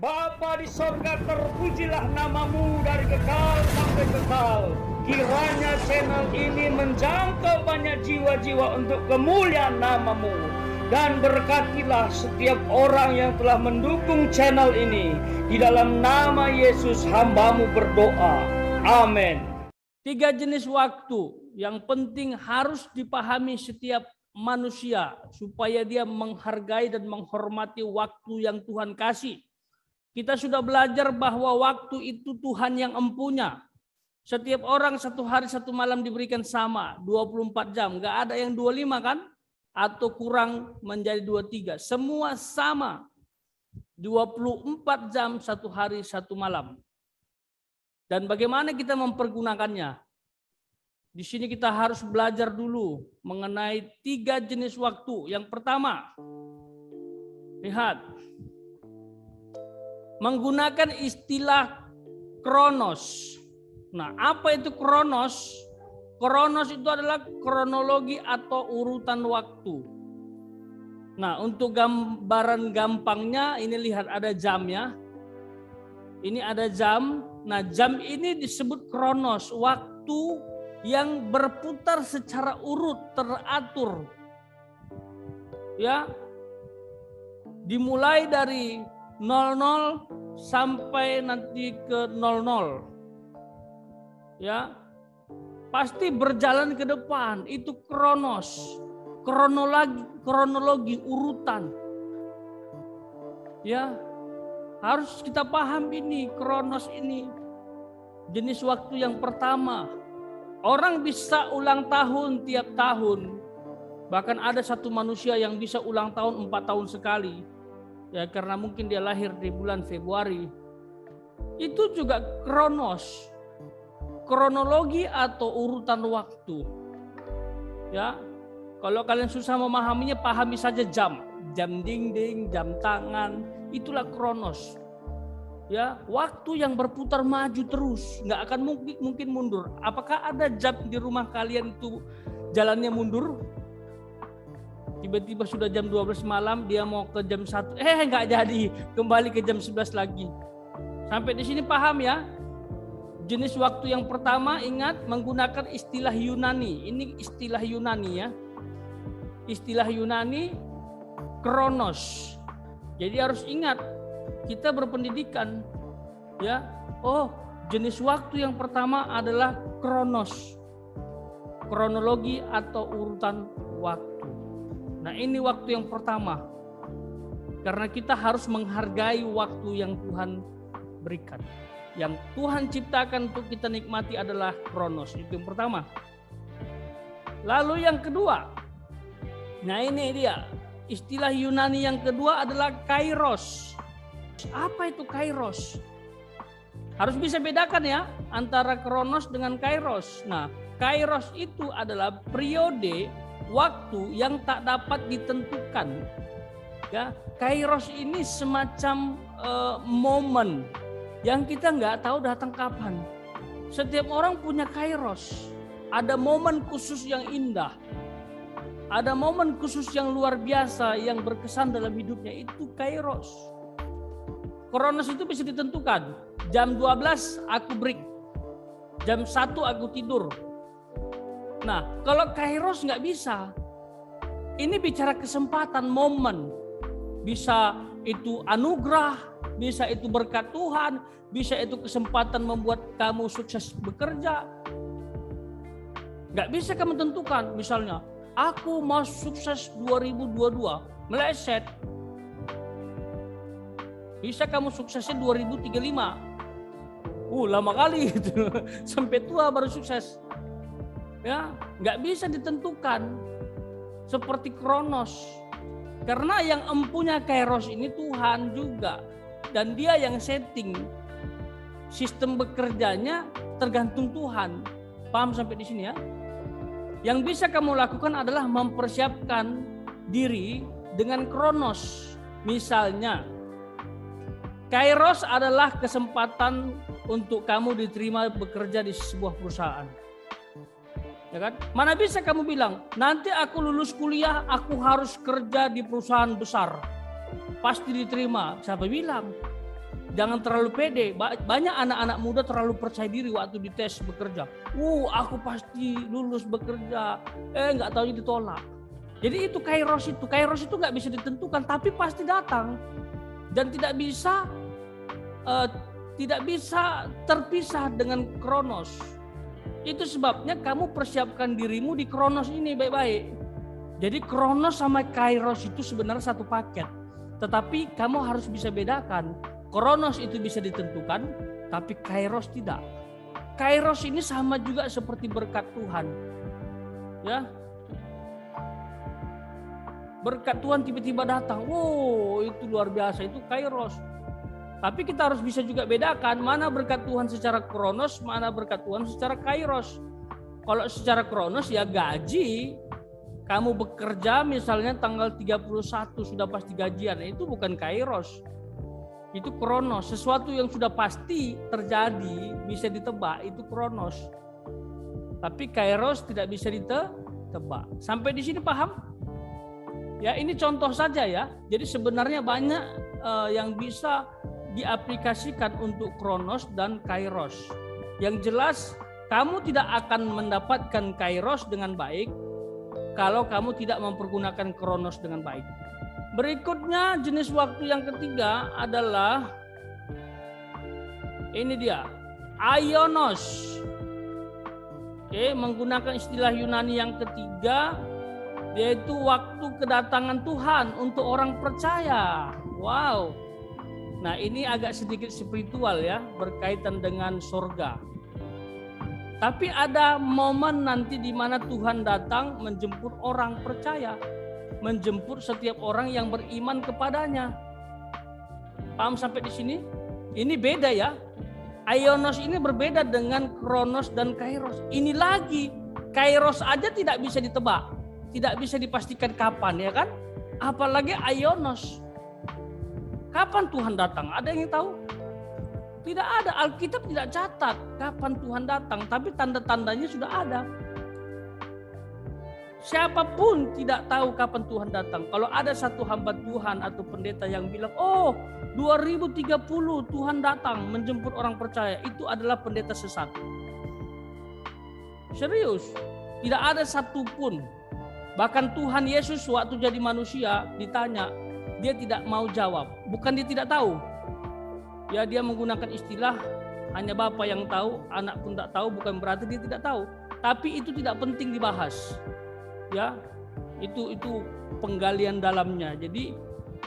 Bapa di sorga, terpujilah namamu dari kekal sampai kekal. Kiranya channel ini menjangkau banyak jiwa-jiwa untuk kemuliaan namamu. Dan berkatilah setiap orang yang telah mendukung channel ini. Di dalam nama Yesus hambamu berdoa. Amin. 3 jenis waktu yang penting harus dipahami setiap manusia. Supaya dia menghargai dan menghormati waktu yang Tuhan kasih. Kita sudah belajar bahwa waktu itu Tuhan yang empunya. Setiap orang 1 hari 1 malam diberikan sama, 24 jam. Gak ada yang 25 kan? Atau kurang menjadi 23. Semua sama. 24 jam 1 hari 1 malam. Dan bagaimana kita mempergunakannya? Di sini kita harus belajar dulu mengenai 3 jenis waktu. Yang pertama, lihat. Menggunakan istilah kronos. Nah, apa itu kronos? Kronos itu adalah kronologi atau urutan waktu. Nah, untuk gambaran gampangnya, ini lihat ada jamnya. Ini ada jam. Nah, jam ini disebut kronos, waktu yang berputar secara urut, teratur. Ya. Dimulai dari 00 sampai nanti ke 00. Ya. Pasti berjalan ke depan, itu kronos. Kronologi urutan. Ya. Harus kita paham ini, kronos ini. Jenis waktu yang pertama. Orang bisa ulang tahun tiap tahun. Bahkan ada satu manusia yang bisa ulang tahun 4 tahun sekali. Ya, karena mungkin dia lahir di bulan Februari. Itu juga kronos. Kronologi atau urutan waktu. Ya. Kalau kalian susah memahaminya, pahami saja jam. Jam dinding, jam tangan, itulah kronos. Ya, waktu yang berputar maju terus, nggak akan mungkin mundur. Apakah ada jam di rumah kalian itu jalannya mundur? Tiba-tiba sudah jam 12 malam, dia mau ke jam 1, nggak jadi, kembali ke jam 11 lagi. Sampai di sini paham ya? Jenis waktu yang pertama, ingat menggunakan istilah Yunani. Ini istilah Yunani ya. Istilah Yunani kronos. Jadi harus ingat, kita berpendidikan ya. Oh, jenis waktu yang pertama adalah kronos. Kronologi atau urutan waktu. Nah, ini waktu yang pertama. Karena kita harus menghargai waktu yang Tuhan berikan. Yang Tuhan ciptakan untuk kita nikmati adalah kronos. Itu yang pertama. Lalu yang kedua. Nah, ini dia. Istilah Yunani yang kedua adalah kairos. Apa itu kairos? Harus bisa bedakan ya antara kronos dengan kairos. Nah, kairos itu adalah periode waktu yang tak dapat ditentukan. Ya, kairos ini semacam momen yang kita nggak tahu datang kapan. Setiap orang punya kairos. Ada momen khusus yang indah. Ada momen khusus yang luar biasa yang berkesan dalam hidupnya, itu kairos. Kronos itu bisa ditentukan. Jam 12 aku break. Jam 1 aku tidur. Nah, kalau kairos nggak bisa. Ini bicara kesempatan, momen. Bisa itu anugerah, bisa itu berkat Tuhan, bisa itu kesempatan membuat kamu sukses bekerja. Nggak bisa kamu tentukan, misalnya, aku mau sukses 2022, meleset. Bisa kamu suksesnya 2035. Lama kali itu. Sampai tua baru sukses. Ya, nggak bisa ditentukan seperti kronos. Karena yang empunya kairos ini Tuhan juga, dan Dia yang setting. Sistem bekerjanya tergantung Tuhan. Paham sampai di sini ya? Yang bisa kamu lakukan adalah mempersiapkan diri dengan kronos. Misalnya, kairos adalah kesempatan untuk kamu diterima bekerja di sebuah perusahaan. Ya kan? Mana bisa kamu bilang, nanti aku lulus kuliah, aku harus kerja di perusahaan besar. Pasti diterima. Siapa bilang? Jangan terlalu pede. Banyak anak-anak muda terlalu percaya diri waktu dites bekerja. Aku pasti lulus bekerja. Nggak taunya ditolak. Jadi itu kairos itu. Kairos itu nggak bisa ditentukan, tapi pasti datang. Dan tidak bisa terpisah dengan kronos. Itu sebabnya kamu persiapkan dirimu di kronos ini baik-baik. Jadi kronos sama kairos itu sebenarnya satu paket. Tetapi kamu harus bisa bedakan. Kronos itu bisa ditentukan, tapi kairos tidak. Kairos ini sama juga seperti berkat Tuhan. Ya. Berkat Tuhan tiba-tiba datang. Itu luar biasa, itu kairos. Tapi kita harus bisa juga bedakan mana berkat Tuhan secara kronos, mana berkat Tuhan secara kairos. Kalau secara kronos ya gaji, kamu bekerja misalnya tanggal 31 sudah pasti gajian, itu bukan kairos. Itu kronos, sesuatu yang sudah pasti terjadi bisa ditebak, itu kronos. Tapi kairos tidak bisa ditebak. Sampai di sini paham? Ya, ini contoh saja ya. Jadi sebenarnya banyak yang bisa diaplikasikan untuk kronos dan kairos. Yang jelas kamu tidak akan mendapatkan kairos dengan baik kalau kamu tidak mempergunakan kronos dengan baik. Berikutnya jenis waktu yang ketiga adalah ini dia, aionos. Menggunakan istilah Yunani yang ketiga yaitu waktu kedatangan Tuhan untuk orang percaya. Wow. Nah, ini agak sedikit spiritual ya, berkaitan dengan surga. Tapi ada momen nanti di mana Tuhan datang menjemput orang percaya. Menjemput setiap orang yang beriman kepadanya. Paham sampai di sini? Ini beda ya. Aionos ini berbeda dengan kronos dan kairos. Ini lagi, kairos aja tidak bisa ditebak. Tidak bisa dipastikan kapan ya kan? Apalagi aionos. Kapan Tuhan datang? Ada yang tahu? Tidak ada. Alkitab tidak catat kapan Tuhan datang. Tapi tanda-tandanya sudah ada. Siapapun tidak tahu kapan Tuhan datang. Kalau ada satu hamba Tuhan atau pendeta yang bilang, 2030 Tuhan datang menjemput orang percaya, itu adalah pendeta sesat. Serius, tidak ada satupun. Bahkan Tuhan Yesus waktu jadi manusia ditanya, dia tidak mau jawab. Bukan dia tidak tahu. Ya, dia menggunakan istilah hanya Bapa yang tahu, anak pun tak tahu, bukan berarti dia tidak tahu. Tapi itu tidak penting dibahas. Ya, itu penggalian dalamnya. Jadi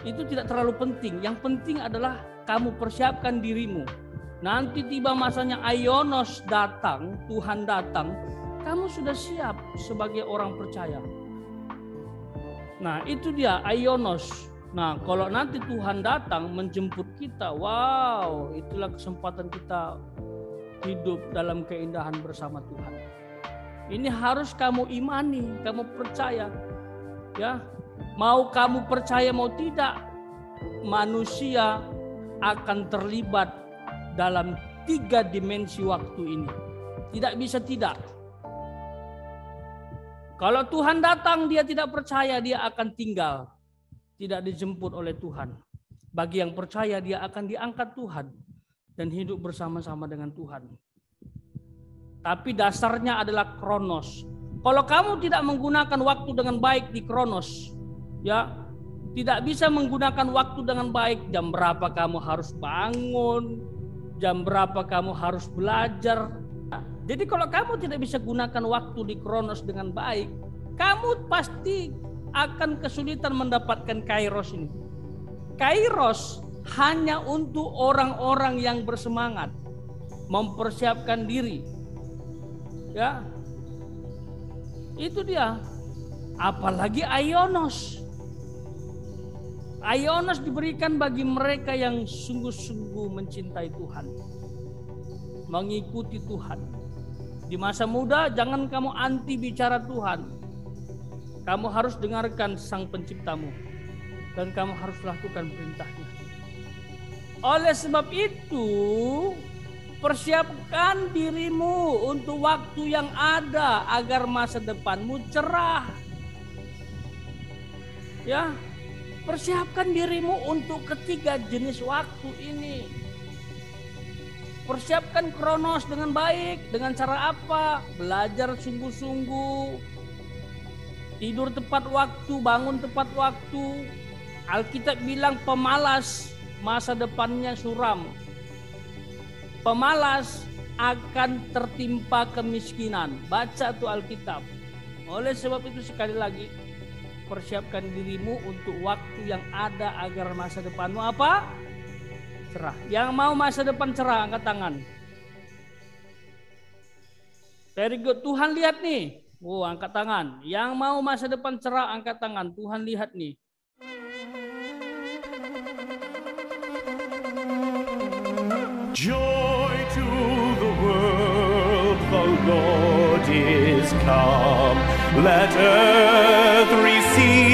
itu tidak terlalu penting. Yang penting adalah kamu persiapkan dirimu. Nanti tiba masanya aionos datang, Tuhan datang, kamu sudah siap sebagai orang percaya. Nah, itu dia aionos. Nah, kalau nanti Tuhan datang menjemput kita, wow, itulah kesempatan kita hidup dalam keindahan bersama Tuhan. Ini harus kamu imani, kamu percaya. Ya, mau kamu percaya mau tidak, manusia akan terlibat dalam 3 dimensi waktu ini. Tidak bisa tidak. Kalau Tuhan datang dia tidak percaya, dia akan tinggal. Tidak dijemput oleh Tuhan. Bagi yang percaya dia akan diangkat Tuhan dan hidup bersama-sama dengan Tuhan. Tapi dasarnya adalah kronos. Kalau kamu tidak menggunakan waktu dengan baik di kronos, ya, tidak bisa menggunakan waktu dengan baik. Jam berapa kamu harus bangun, jam berapa kamu harus belajar. Jadi kalau kamu tidak bisa gunakan waktu di kronos dengan baik, kamu pasti akan kesulitan mendapatkan kairos ini. Kairos hanya untuk orang-orang yang bersemangat, mempersiapkan diri. Ya, itu dia. Apalagi aionos. Aionos diberikan bagi mereka yang sungguh-sungguh mencintai Tuhan, mengikuti Tuhan. Di masa muda jangan kamu anti bicara Tuhan. Kamu harus dengarkan Sang Penciptamu dan kamu harus lakukan perintahnya. Oleh sebab itu, persiapkan dirimu untuk waktu yang ada agar masa depanmu cerah. Ya, Persiapkan dirimu untuk ketiga jenis waktu ini. Persiapkan Kronos dengan baik. Dengan cara apa? Belajar sungguh-sungguh. Tidur tepat waktu, bangun tepat waktu. Alkitab bilang pemalas masa depannya suram. Pemalas akan tertimpa kemiskinan. Baca tuh Alkitab. Oleh sebab itu sekali lagi, persiapkan dirimu untuk waktu yang ada agar masa depanmu apa? Cerah. Yang mau masa depan cerah, angkat tangan. Very good. Tuhan lihat nih. Oh, angkat tangan. Yang mau masa depan cerah, angkat tangan. Tuhan lihat nih. Joy to the world, the Lord is come. Let earth receive